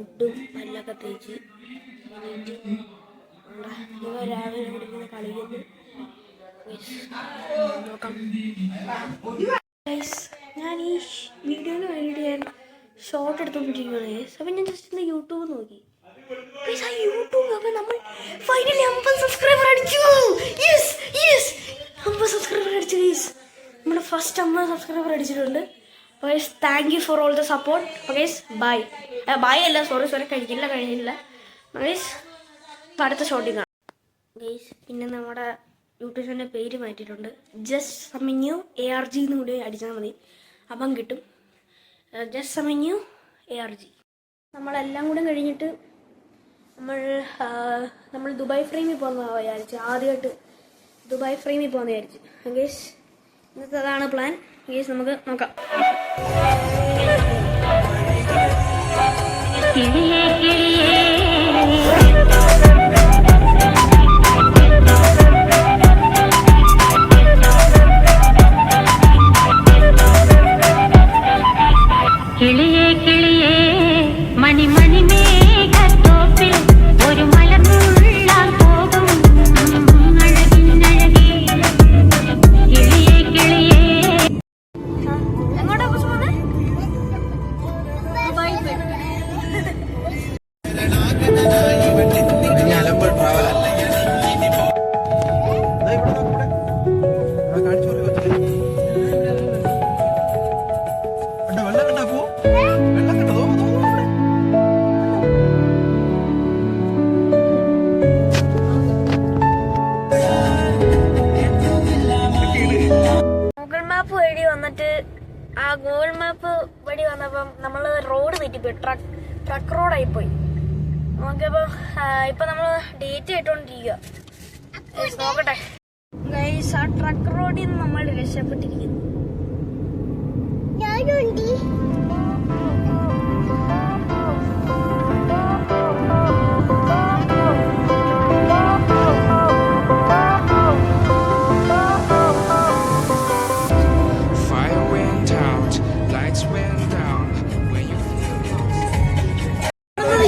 ഫുഡും പല്ലൊക്കെ തേച്ച് ഇവ രാവിലെ കുടിക്കുന്ന കളിക്കുന്നു. നോക്കാം. ഞാൻ ഈ വീഡിയോന് വേണ്ടിയിട്ട് ഞാൻ ഷോർട്ട് എടുത്തുകൊണ്ടിരിക്കുകയാണ്. അപ്പം ഞാൻ ജസ്റ്റ് ഒന്ന് യൂട്യൂബ് നോക്കി. യൂട്യൂബ് അപ്പം നമ്മൾ ഫൈനലി 50 സബ്സ്ക്രൈബർ അടിച്ചു. 50 സബ്സ്ക്രൈബർ അടിച്ചു ഗൈസ്. നമ്മുടെ ഫസ്റ്റ് 50 സബ്സ്ക്രൈബർ അടിച്ചിട്ടുണ്ട്. Guys thank you for all the support. Guys bye bye അല്ല, സോറി കഴിഞ്ഞില്ല ഗൈസ്. ഇപ്പം അടുത്ത ഷോട്ടിങ് ആണ് ഗൈസ്. പിന്നെ നമ്മുടെ യൂട്യൂബ് ചാനലിൻ്റെ പേര് മാറ്റിയിട്ടുണ്ട്. ജസ്റ്റ് സമന്യു ARG എന്ന് കൂടി അടിച്ചാൽ മതി, അപ്പം കിട്ടും. ജസ്റ്റ് സമന്യു ARG. നമ്മളെല്ലാം കൂടെ കഴിഞ്ഞിട്ട് നമ്മൾ ദുബായ് ഫ്രെയിമിൽ പോകുന്ന വിചാരിച്ചു. ആദ്യമായിട്ട് ദുബായ് ഫ്രെയിമിൽ പോകുന്ന വിചാരിച്ചു ഗൈസ്. ഇന്നത്തെ അതാണ് പ്ലാൻ ഗൈസ്. നമുക്ക് നോക്കാം. കിളിയേ കിളിയേ മണി മണി മേഘത്തോപ്പിൽ ഒരു മലർന്നുള്ളാൻ പോകും അഴകിനഴകി. കിളിയേ കിളിയേ എങ്ങോട്ടാ പോകുന്നത്? ഗൂഗിൾ മാപ്പ് വഴി വന്നിട്ട് ആ ഗൂഗിൾ മാപ്പ് വഴി വന്നപ്പം നമ്മൾ റോഡ് തെറ്റിപ്പോയി. ട്രക്ക് റോഡായിപ്പോയി. നോക്കിയപ്പോൾ ഇപ്പം നമ്മൾ ഡേറ്റ് ആയിട്ടോണ്ടിരിക്കുക. നോക്കട്ടെ ഗൈസ്, ആ ട്രക്ക് റോഡിൽ നിന്ന് നമ്മൾ രക്ഷപ്പെട്ടിരിക്കുന്നു.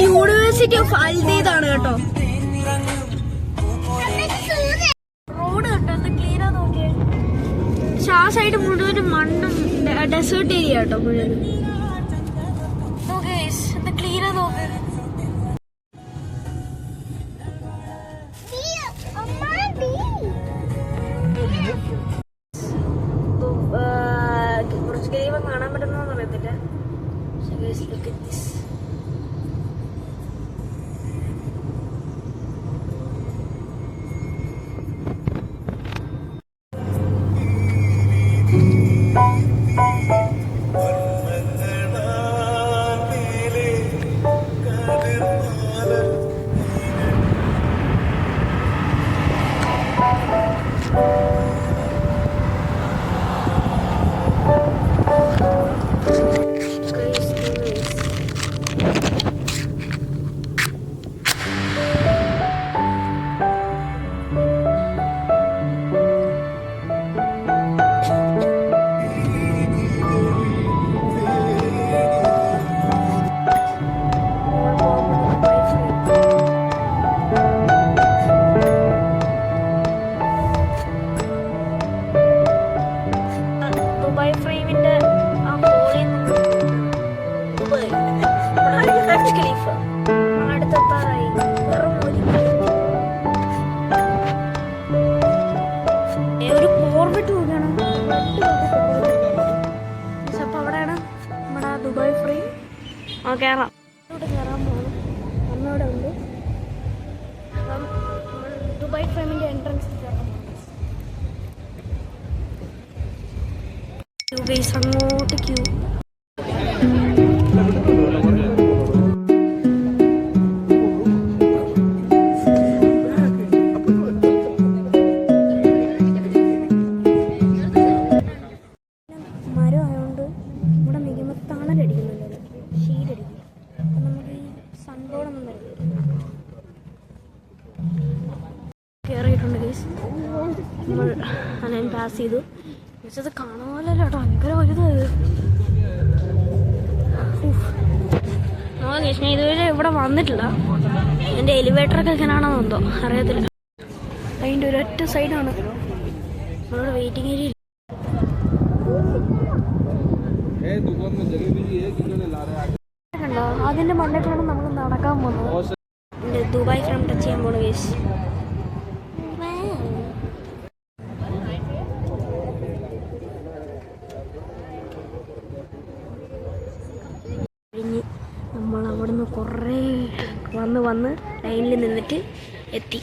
യൂണിവേഴ്സിറ്റി ഓഫ് അൽദീദാണ് കേട്ടോ. റോഡ് കേട്ടോ ഒന്ന് ക്ലീൻ ആയി നോക്കിയേ. പക്ഷെ ആ സൈഡ് മുഴുവനും മണ്ണും ഡെസേർട്ട് ഏരിയ കേട്ടോ മുഴുവൻ. ഒന്ന് ക്ലീൻ ആയി നോക്ക്. കുറച്ച് കഴിയുമ്പോൾ കാണാൻ പറ്റുന്നോന്ന് അറിയത്തില്ല. ദുബായ് ഫ്രെയിമിന്റെ ആ ഹോളിൽ അടുത്തെത്താറായി. ഒരു കോർബറ്റ് നോക്കണം. അപ്പൊ അവിടെയാണ് നമ്മുടെ ദുബായ് ഫ്രെയിം. കയറാം. കയറാൻ പോകണം. അമ്മവിടെ ഉണ്ട്. അപ്പം ദുബായ് ഫ്രെയിമിന്റെ എൻട്രൻസ് കയറാൻ അങ്ങോട്ട് ക്യൂ. മരം ആയതുകൊണ്ട് ഇവിടെ നിൽക്കുമ്പോൾ തണലടിക്കുന്നുണ്ടല്ലോ, ഷീലടിക്കും. അപ്പം നമുക്ക് ഈ സൺബോർഡൊന്നും വരത്തില്ല. കയറിയിട്ടുണ്ട് ഗൈസ്. നമ്മൾ ഞാൻ പാസ് ചെയ്തു. അത് കാണാമല്ലോ കേട്ടോ, ഭയങ്കര വലുത്. ഓക്കെ, ഞാൻ ഇതുവരെ ഇവിടെ വന്നിട്ടില്ല. എൻ്റെ എലിവേറ്ററൊക്കെ എങ്ങനെയാണോ എന്തോ അറിയത്തില്ല. അതിൻ്റെ ഒരൊറ്റ സൈഡാണ് നമ്മളിവിടെ വെയിറ്റിംഗ് ഏരിയ. കണ്ടോ, അതിൻ്റെ മണ്ടയ്ക്കാണ് നമ്മൾ നടക്കാൻ പോകുന്നത്. എൻ്റെ ദുബായ് ഫ്രം ടച്ച് ചെയ്യാൻ പോണ കേസ്. കഴിഞ്ഞ് നമ്മൾ അവിടുന്ന് കുറേ വന്ന് ലൈനിൽ നിന്നിട്ട് എത്തി.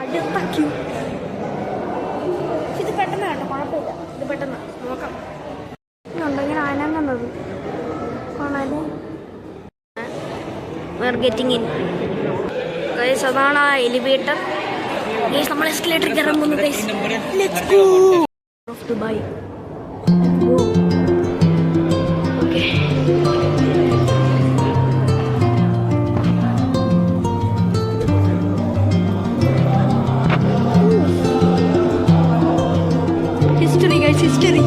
അടുത്ത ക്യൂ. ഇത് പെട്ടെന്ന് കേട്ടോ, കുഴപ്പമില്ല. ഇത് പെട്ടെന്ന് നോക്കാം. ഇങ്ങനെ അനങ്ങുന്നത് കാണാല്ലേ. Getting in guys. അതാണ് ആ എലിവേറ്റർ ഗൈസ്. നമ്മൾ എസ്കലേറ്റർ കയറാൻ പോകുന്നു guys. Let's go off Dubai. Okay, history guys, history.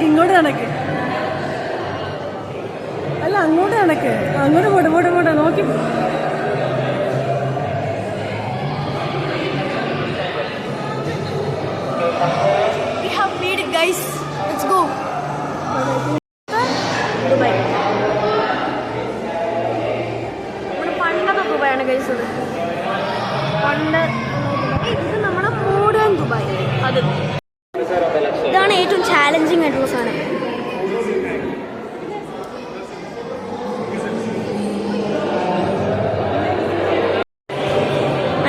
ഇങ്ങോട്ട് നടക്ക്. അല്ല, അങ്ങോട്ട് നടക്ക്. അങ്ങോട്ട് പോട്ടെ നോക്കി. We have made it, guys. Let's go. Dubai. നമ്മുടെ പണ്ടത്തെ ദുബായാണ് ഗൈസ്. അത് പണ്ട് ഇത് നമ്മുടെ മോഡേൺ ദുബായ്. അത് ഇതാണ് ഏറ്റവും ചാലഞ്ചിങ് ആയിട്ടുള്ള സാധനം.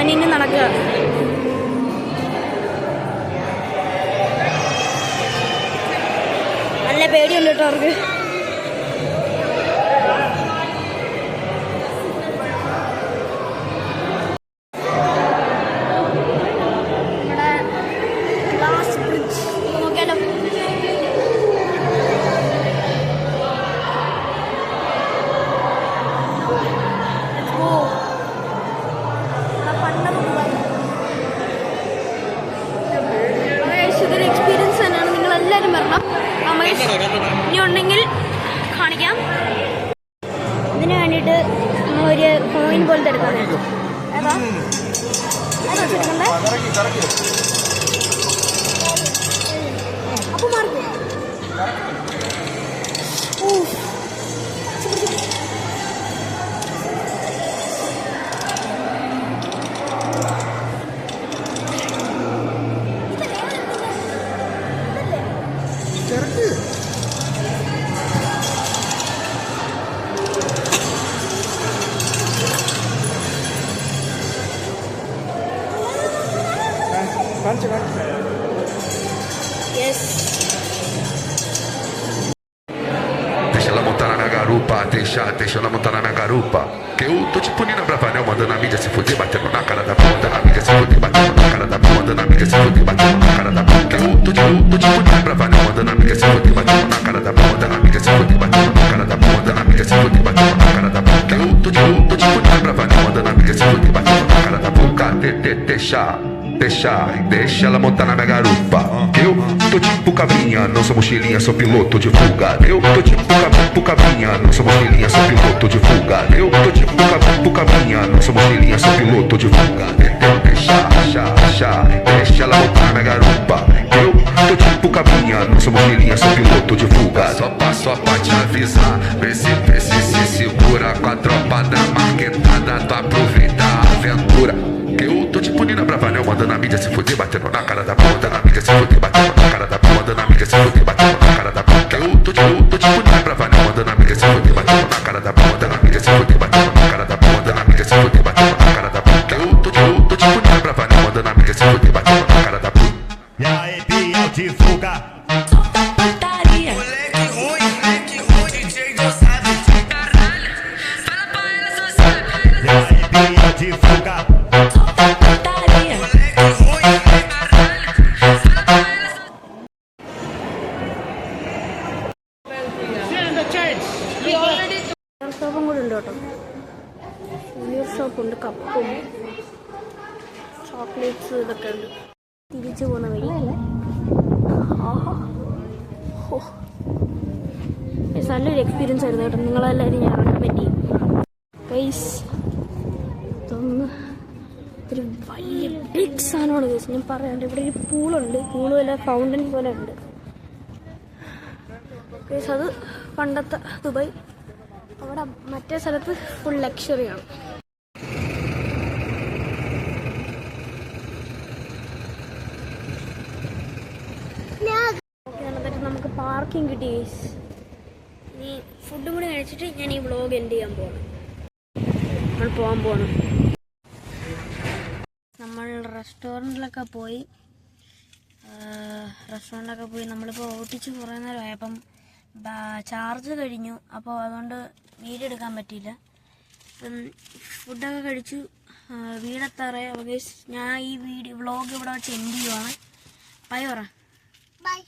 അനിയന് നടക്കുക. നല്ല പേടിയുണ്ട് കേട്ടോ അവർക്ക്. അപ്പൊ mark Deixa ela montar na minha garupa, deixa ela montar na minha garupa. Que eu tô tipo Nina Bravanel, mandando a mídia se fuder, batendo na cara da bunda, na mídia se fuder, batendo na cara da bunda, na mídia se fuder, batendo na cara da bunda. Que eu tô tipo Nina Bravanel, mandando a mídia se fuder, batendo na cara da bunda, na mídia se fuder, batendo na cara da bunda, na mídia se fuder, batendo na cara da bunda. Que eu tô tipo Nina Bravanel, mandando a mídia se fuder, batendo na cara da bunda. Deixa ela montar na minha garupa. Eu tô tipo cabrinha, não sou mochilinha, sou piloto de fuga. Eu tô tipo cabrinha, não sou mochilinha, sou piloto de fuga. Eu tô tipo cabrinha, não sou mochilinha, sou piloto de fuga. Deixa ela montar na minha garupa. Eu tô tipo cabrinha, não sou mochilinha, sou piloto de fuga. Só pra te avisar, vê se segura com a tropa da marquetada, tu aproveita a aventura. Eu tô tipo Nina Bravanel, mandando a mídia se fuder, batendo na cara da bunda, na mídia se fuder, batendo na cara da bunda, na mídia se fuder, batendo na cara da bunda. Eu tô tipo Nina Bravanel, mandando a mídia se fuder, batendo na cara da bunda, na mídia se fuder, batendo na cara da bunda, na mídia se fuder, batendo na cara da bunda. Eu tô tipo Nina Bravanel, mandando a mídia se fuder, batendo na cara da bunda. E aí, Biel de fuga. Moleque ruim, DJ não sabe. Caralho, fala pra ela se você sabe. E aí, Biel de fuga. ഷോപ്പും കൂടെ ഉണ്ട് കേട്ടോ. സുവീർ ഷോപ്പുണ്ട്, കപ്പും chocolates ഇതൊക്കെ ഉണ്ട്. തിരിച്ചു പോകുന്ന വഴി നല്ലൊരു എക്സ്പീരിയൻസ് ആയിരുന്നു കേട്ടോ. നിങ്ങളെല്ലാവരും ഞാൻ റെക്കമെൻഡ് ചെയ്യും ഗൈസ്. ഇതൊന്ന് ഒരു വലിയ ബിഗ് സാധനമാണ് ഗൈസ്. ഞാൻ പറയാണ്ട് ഇവിടെ ഒരു പൂളുണ്ട്, പൂള് പോലെ ഫൗണ്ടൻ പോലെ ഉണ്ട് ഗൈസ്. അത് പണ്ടത്തെ ദുബായ്. അവിടെ മറ്റേ സ്ഥലത്ത് ഫുൾ ലക്ഷറിയാണ്. നമുക്ക് പാർക്കിംഗ് കിട്ടി ഗൈസ്. ഇനി ഫുഡും കൂടി കഴിച്ചിട്ട് ഞാൻ ഈ വ്ളോഗ് എൻഡ് ചെയ്യാൻ പോകണം. നമ്മൾ പോകാൻ പോകണം. നമ്മൾ റെസ്റ്റോറൻറ്റിലൊക്കെ പോയി നമ്മളിപ്പോൾ ഓട്ടിച്ച് കുറേ നേരമായപ്പം ചാർജ് കഴിഞ്ഞു. അപ്പോൾ അതുകൊണ്ട് വീഡിയോ എടുക്കാൻ പറ്റിയില്ല. അപ്പം ഫുഡൊക്കെ കഴിച്ചു, വീടെത്താറായി. അപ്പോൾ ഞാൻ ഈ വ്ളോഗ് ഇവിടെ വെച്ച് എൻഡ് ചെയ്യുവാണ്. ബൈ പറ. ബൈ.